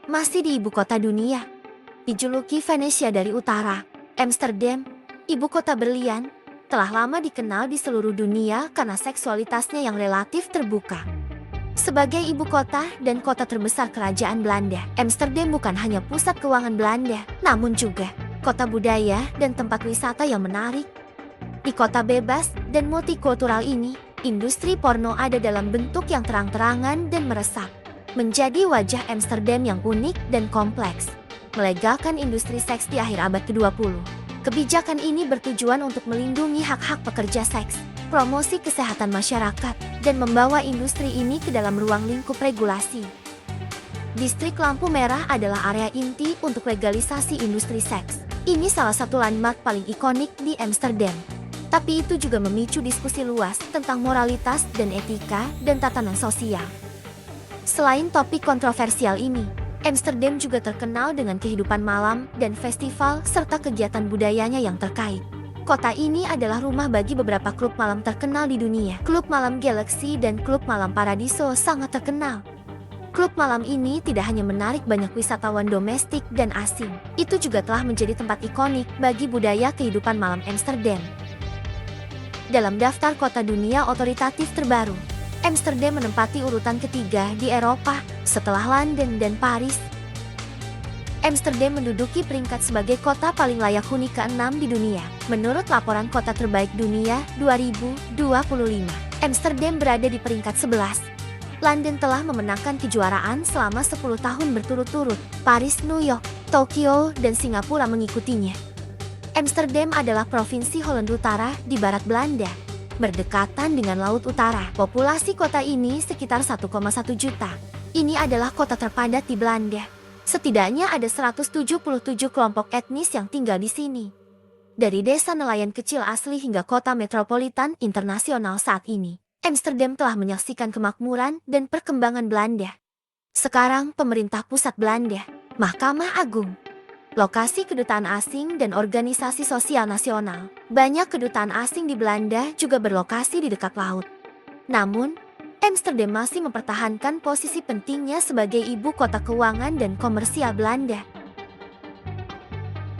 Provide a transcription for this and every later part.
Masih di ibu kota dunia, dijuluki Venesia dari utara, Amsterdam, ibu kota berlian, telah lama dikenal di seluruh dunia karena seksualitasnya yang relatif terbuka. Sebagai ibu kota dan kota terbesar kerajaan Belanda, Amsterdam bukan hanya pusat keuangan Belanda, namun juga kota budaya dan tempat wisata yang menarik. Di kota bebas dan multikultural ini, industri porno ada dalam bentuk yang terang-terangan dan meresap, menjadi wajah Amsterdam yang unik dan kompleks, melegalkan industri seks di akhir abad ke-20. Kebijakan ini bertujuan untuk melindungi hak-hak pekerja seks, promosi kesehatan masyarakat, dan membawa industri ini ke dalam ruang lingkup regulasi. Distrik Lampu Merah adalah area inti untuk legalisasi industri seks. Ini salah satu landmark paling ikonik di Amsterdam. Tapi itu juga memicu diskusi luas tentang moralitas dan etika dan tatanan sosial. Selain topik kontroversial ini, Amsterdam juga terkenal dengan kehidupan malam dan festival serta kegiatan budayanya yang terkait. Kota ini adalah rumah bagi beberapa klub malam terkenal di dunia. Klub malam Galaxy dan klub malam Paradiso sangat terkenal. Klub malam ini tidak hanya menarik banyak wisatawan domestik dan asing, itu juga telah menjadi tempat ikonik bagi budaya kehidupan malam Amsterdam. Dalam daftar kota dunia otoritatif terbaru, Amsterdam menempati urutan ketiga di Eropa setelah London dan Paris. Amsterdam menduduki peringkat sebagai kota paling layak huni ke-6 di dunia. Menurut laporan kota terbaik dunia 2025, Amsterdam berada di peringkat 11. London telah memenangkan kejuaraan selama 10 tahun berturut-turut. Paris, New York, Tokyo, dan Singapura mengikutinya. Amsterdam adalah provinsi Holland Utara di barat Belanda, berdekatan dengan Laut Utara. Populasi kota ini sekitar 1,1 juta. Ini adalah kota terpadat di Belanda. Setidaknya ada 177 kelompok etnis yang tinggal di sini. Dari desa nelayan kecil asli hingga kota metropolitan internasional saat ini, Amsterdam telah menyaksikan kemakmuran dan perkembangan Belanda. Sekarang pemerintah pusat Belanda, Mahkamah Agung, lokasi kedutaan asing dan organisasi sosial nasional. Banyak kedutaan asing di Belanda juga berlokasi di dekat laut. Namun, Amsterdam masih mempertahankan posisi pentingnya sebagai ibu kota keuangan dan komersial Belanda.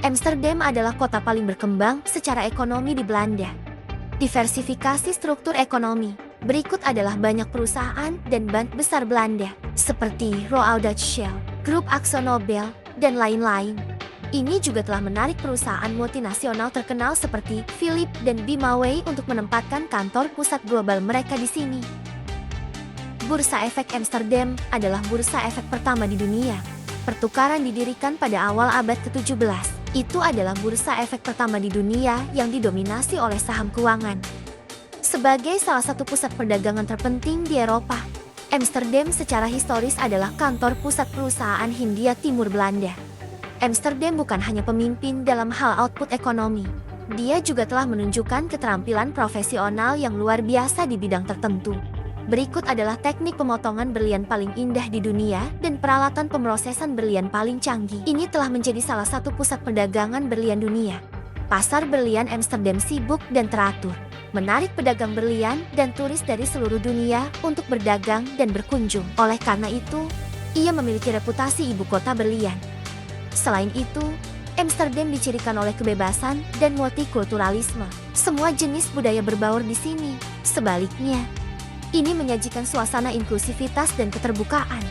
Amsterdam adalah kota paling berkembang secara ekonomi di Belanda. Diversifikasi struktur ekonomi. Berikut adalah banyak perusahaan dan bank besar Belanda, seperti Royal Dutch Shell, Grup AkzoNobel, dan lain-lain. Ini juga telah menarik perusahaan multinasional terkenal seperti Philip dan Bimaway untuk menempatkan kantor pusat global mereka di sini. Bursa Efek Amsterdam adalah bursa efek pertama di dunia. Pertukaran didirikan pada awal abad ke-17. Itu adalah bursa efek pertama di dunia yang didominasi oleh saham keuangan. Sebagai salah satu pusat perdagangan terpenting di Eropa, Amsterdam secara historis adalah kantor pusat perusahaan Hindia Timur Belanda. Amsterdam bukan hanya pemimpin dalam hal output ekonomi. Dia juga telah menunjukkan keterampilan profesional yang luar biasa di bidang tertentu. Berikut adalah teknik pemotongan berlian paling indah di dunia dan peralatan pemrosesan berlian paling canggih. Ini telah menjadi salah satu pusat perdagangan berlian dunia. Pasar berlian Amsterdam sibuk dan teratur, menarik pedagang berlian dan turis dari seluruh dunia untuk berdagang dan berkunjung. Oleh karena itu, ia memiliki reputasi ibu kota berlian. Selain itu, Amsterdam dicirikan oleh kebebasan dan multikulturalisme. Semua jenis budaya berbaur di sini. Sebaliknya, ini menyajikan suasana inklusivitas dan keterbukaan.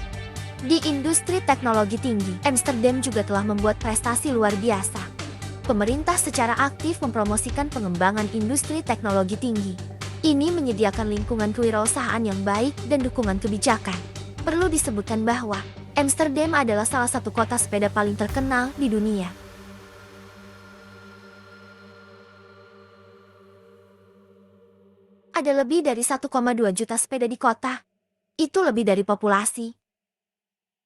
Di industri teknologi tinggi, Amsterdam juga telah membuat prestasi luar biasa. Pemerintah secara aktif mempromosikan pengembangan industri teknologi tinggi. Ini menyediakan lingkungan kewirausahaan yang baik dan dukungan kebijakan. Perlu disebutkan bahwa Amsterdam adalah salah satu kota sepeda paling terkenal di dunia. Ada lebih dari 1,2 juta sepeda di kota. Itu lebih dari populasi.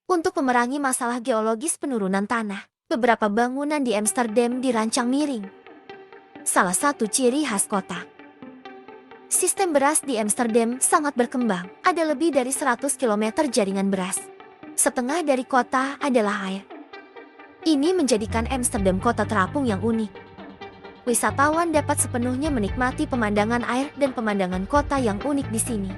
Untuk memerangi masalah geologis penurunan tanah, beberapa bangunan di Amsterdam dirancang miring. Salah satu ciri khas kota. Sistem beras di Amsterdam sangat berkembang. Ada lebih dari 100 km jaringan beras. Setengah dari kota adalah air. Ini menjadikan Amsterdam kota terapung yang unik. Wisatawan dapat sepenuhnya menikmati pemandangan air dan pemandangan kota yang unik di sini.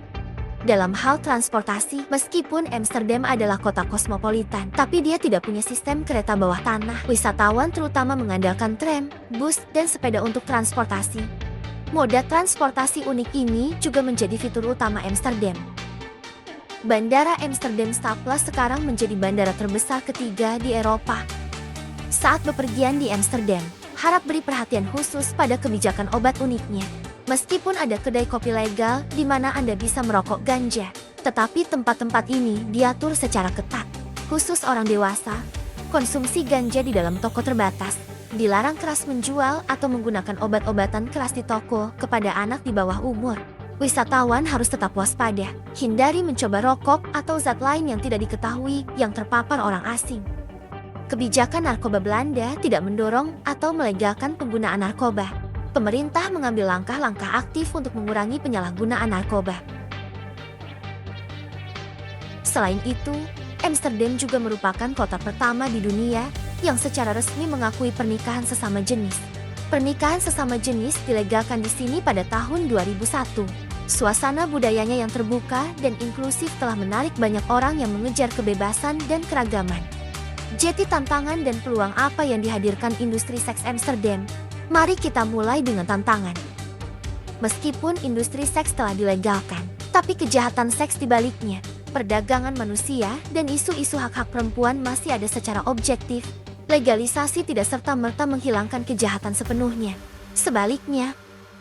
Dalam hal transportasi, meskipun Amsterdam adalah kota kosmopolitan, tapi dia tidak punya sistem kereta bawah tanah. Wisatawan terutama mengandalkan tram, bus, dan sepeda untuk transportasi. Moda transportasi unik ini juga menjadi fitur utama Amsterdam. Bandara Amsterdam Stadsplas sekarang menjadi bandara terbesar ketiga di Eropa. Saat bepergian di Amsterdam, harap beri perhatian khusus pada kebijakan obat uniknya. Meskipun ada kedai kopi legal di mana Anda bisa merokok ganja, tetapi tempat-tempat ini diatur secara ketat. Khusus orang dewasa, konsumsi ganja di dalam toko terbatas. Dilarang keras menjual atau menggunakan obat-obatan keras di toko kepada anak di bawah umur. Wisatawan harus tetap waspada, hindari mencoba rokok atau zat lain yang tidak diketahui yang terpapar orang asing. Kebijakan narkoba Belanda tidak mendorong atau melegalkan penggunaan narkoba. Pemerintah mengambil langkah-langkah aktif untuk mengurangi penyalahgunaan narkoba. Selain itu, Amsterdam juga merupakan kota pertama di dunia yang secara resmi mengakui pernikahan sesama jenis. Pernikahan sesama jenis dilegalkan di sini pada tahun 2001. Suasana budayanya yang terbuka dan inklusif telah menarik banyak orang yang mengejar kebebasan dan keragaman. Jadi tantangan dan peluang apa yang dihadirkan industri seks Amsterdam? Mari kita mulai dengan tantangan. Meskipun industri seks telah dilegalkan, tapi kejahatan seks di baliknya, perdagangan manusia, dan isu-isu hak-hak perempuan masih ada secara objektif. Legalisasi tidak serta-merta menghilangkan kejahatan sepenuhnya. Sebaliknya,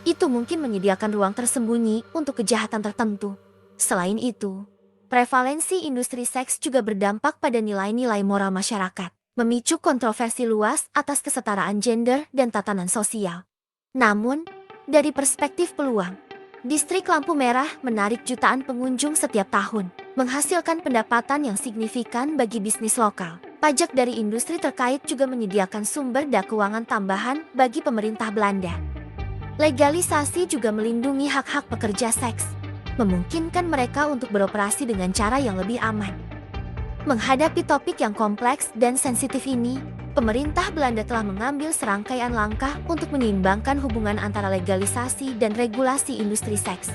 itu mungkin menyediakan ruang tersembunyi untuk kejahatan tertentu. Selain itu, prevalensi industri seks juga berdampak pada nilai-nilai moral masyarakat, memicu kontroversi luas atas kesetaraan gender dan tatanan sosial. Namun, dari perspektif peluang, distrik lampu merah menarik jutaan pengunjung setiap tahun, menghasilkan pendapatan yang signifikan bagi bisnis lokal. Pajak dari industri terkait juga menyediakan sumber dana keuangan tambahan bagi pemerintah Belanda. Legalisasi juga melindungi hak-hak pekerja seks, memungkinkan mereka untuk beroperasi dengan cara yang lebih aman. Menghadapi topik yang kompleks dan sensitif ini, pemerintah Belanda telah mengambil serangkaian langkah untuk menyeimbangkan hubungan antara legalisasi dan regulasi industri seks.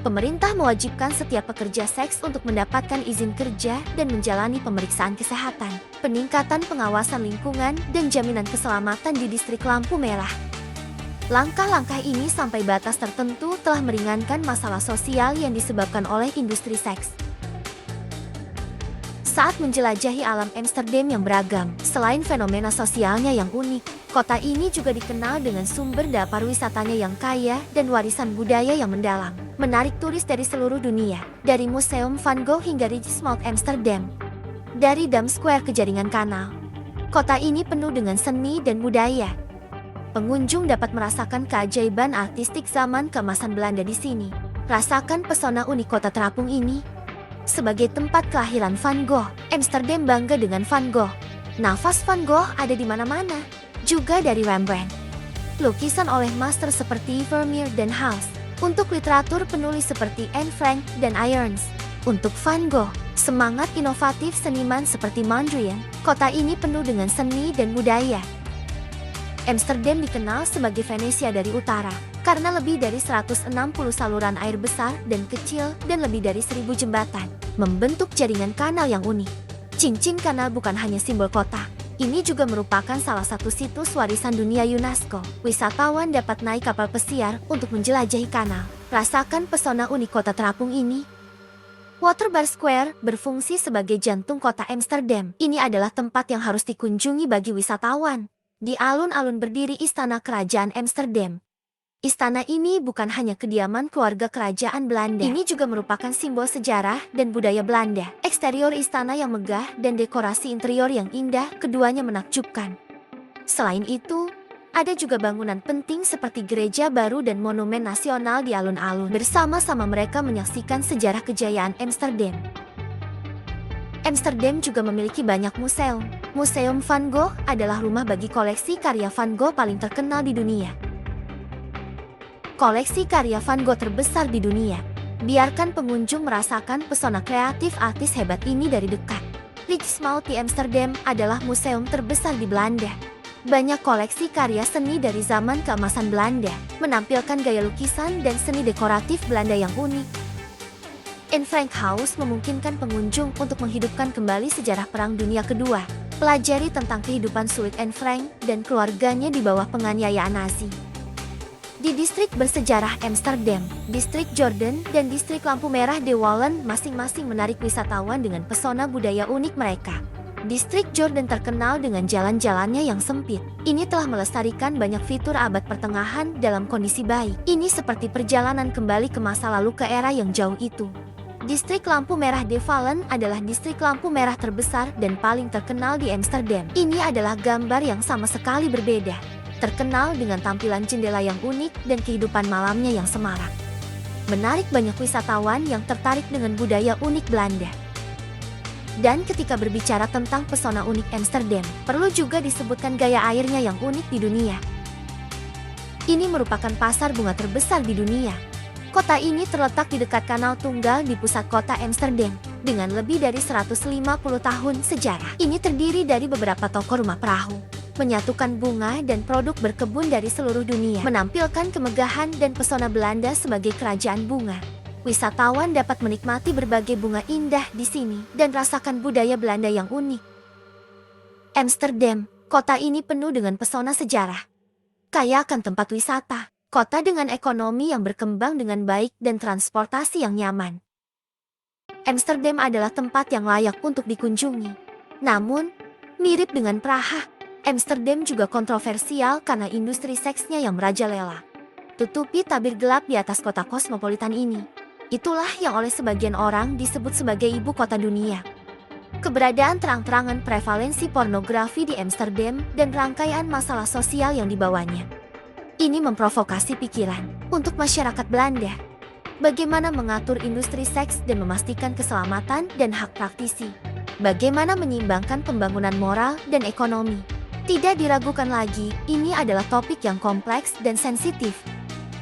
Pemerintah mewajibkan setiap pekerja seks untuk mendapatkan izin kerja dan menjalani pemeriksaan kesehatan, peningkatan pengawasan lingkungan, dan jaminan keselamatan di distrik lampu merah. Langkah-langkah ini sampai batas tertentu telah meringankan masalah sosial yang disebabkan oleh industri seks. Saat menjelajahi alam Amsterdam yang beragam, selain fenomena sosialnya yang unik, kota ini juga dikenal dengan sumber daya pariwisatanya yang kaya dan warisan budaya yang mendalam, menarik turis dari seluruh dunia, dari Museum Van Gogh hingga Rijksmuseum Amsterdam. Dari Dam Square ke jaringan kanal, kota ini penuh dengan seni dan budaya. Pengunjung dapat merasakan keajaiban artistik zaman keemasan Belanda di sini. Rasakan pesona unik kota terapung ini. Sebagai tempat kelahiran Van Gogh, Amsterdam bangga dengan Van Gogh. Nafas Van Gogh ada di mana-mana, juga dari Rembrandt. Lukisan oleh master seperti Vermeer dan Hals. Untuk literatur penulis seperti Anne Frank dan Irons. Untuk Van Gogh, semangat inovatif seniman seperti Mondrian, kota ini penuh dengan seni dan budaya. Amsterdam dikenal sebagai Venesia dari utara, karena lebih dari 160 saluran air besar dan kecil dan lebih dari 1000 jembatan, membentuk jaringan kanal yang unik. Cincin kanal bukan hanya simbol kota, ini juga merupakan salah satu situs warisan dunia UNESCO. Wisatawan dapat naik kapal pesiar untuk menjelajahi kanal. Rasakan pesona unik kota terapung ini. Waterbar Square berfungsi sebagai jantung kota Amsterdam. Ini adalah tempat yang harus dikunjungi bagi wisatawan. Di alun-alun berdiri Istana Kerajaan Amsterdam. Istana ini bukan hanya kediaman keluarga kerajaan Belanda. Ini juga merupakan simbol sejarah dan budaya Belanda. Eksterior istana yang megah dan dekorasi interior yang indah, keduanya menakjubkan. Selain itu, ada juga bangunan penting seperti gereja baru dan monumen nasional di alun-alun. Bersama-sama mereka menyaksikan sejarah kejayaan Amsterdam. Amsterdam juga memiliki banyak museum. Museum Van Gogh adalah rumah bagi koleksi karya Van Gogh paling terkenal di dunia. Koleksi karya Van Gogh terbesar di dunia. Biarkan pengunjung merasakan pesona kreatif artis hebat ini dari dekat. Rijksmuseum di Amsterdam adalah museum terbesar di Belanda. Banyak koleksi karya seni dari zaman keemasan Belanda, menampilkan gaya lukisan dan seni dekoratif Belanda yang unik. Anne Frank House memungkinkan pengunjung untuk menghidupkan kembali sejarah Perang Dunia Kedua. Pelajari tentang kehidupan sulit Anne Frank dan keluarganya di bawah penganiayaan Nazi. Di distrik bersejarah Amsterdam, distrik Jordan, dan distrik lampu merah De Wallen masing-masing menarik wisatawan dengan pesona budaya unik mereka. Distrik Jordan terkenal dengan jalan-jalannya yang sempit. Ini telah melestarikan banyak fitur abad pertengahan dalam kondisi baik. Ini seperti perjalanan kembali ke masa lalu ke era yang jauh itu. Distrik lampu merah De Wallen adalah distrik lampu merah terbesar dan paling terkenal di Amsterdam. Ini adalah gambar yang sama sekali berbeda. Terkenal dengan tampilan jendela yang unik dan kehidupan malamnya yang semarak. Menarik banyak wisatawan yang tertarik dengan budaya unik Belanda. Dan ketika berbicara tentang pesona unik Amsterdam, perlu juga disebutkan gaya airnya yang unik di dunia. Ini merupakan pasar bunga terbesar di dunia. Kota ini terletak di dekat Kanal Tunggal di pusat kota Amsterdam. Dengan lebih dari 150 tahun sejarah, ini terdiri dari beberapa toko rumah perahu, menyatukan bunga dan produk berkebun dari seluruh dunia, menampilkan kemegahan dan pesona Belanda sebagai kerajaan bunga. Wisatawan dapat menikmati berbagai bunga indah di sini dan rasakan budaya Belanda yang unik. Amsterdam, kota ini penuh dengan pesona sejarah. Kaya akan tempat wisata. Kota dengan ekonomi yang berkembang dengan baik dan transportasi yang nyaman. Amsterdam adalah tempat yang layak untuk dikunjungi. Namun, mirip dengan Praha, Amsterdam juga kontroversial karena industri seksnya yang merajalela. Tutupi tabir gelap di atas kota kosmopolitan ini. Itulah yang oleh sebagian orang disebut sebagai ibu kota dunia. Keberadaan terang-terangan prevalensi pornografi di Amsterdam dan rangkaian masalah sosial yang dibawanya. Ini memprovokasi pikiran untuk masyarakat Belanda. Bagaimana mengatur industri seks dan memastikan keselamatan dan hak praktisi. Bagaimana menyeimbangkan pembangunan moral dan ekonomi. Tidak diragukan lagi, ini adalah topik yang kompleks dan sensitif.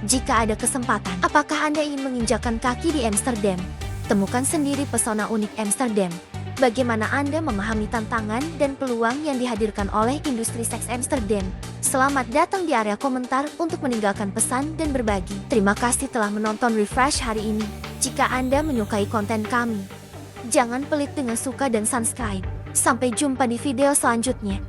Jika ada kesempatan, apakah Anda ingin menginjakan kaki di Amsterdam? Temukan sendiri pesona unik Amsterdam. Bagaimana Anda memahami tantangan dan peluang yang dihadirkan oleh industri seks Amsterdam? Selamat datang di area komentar untuk meninggalkan pesan dan berbagi. Terima kasih telah menonton Refresh hari ini. Jika Anda menyukai konten kami, jangan pelit dengan suka dan subscribe. Sampai jumpa di video selanjutnya.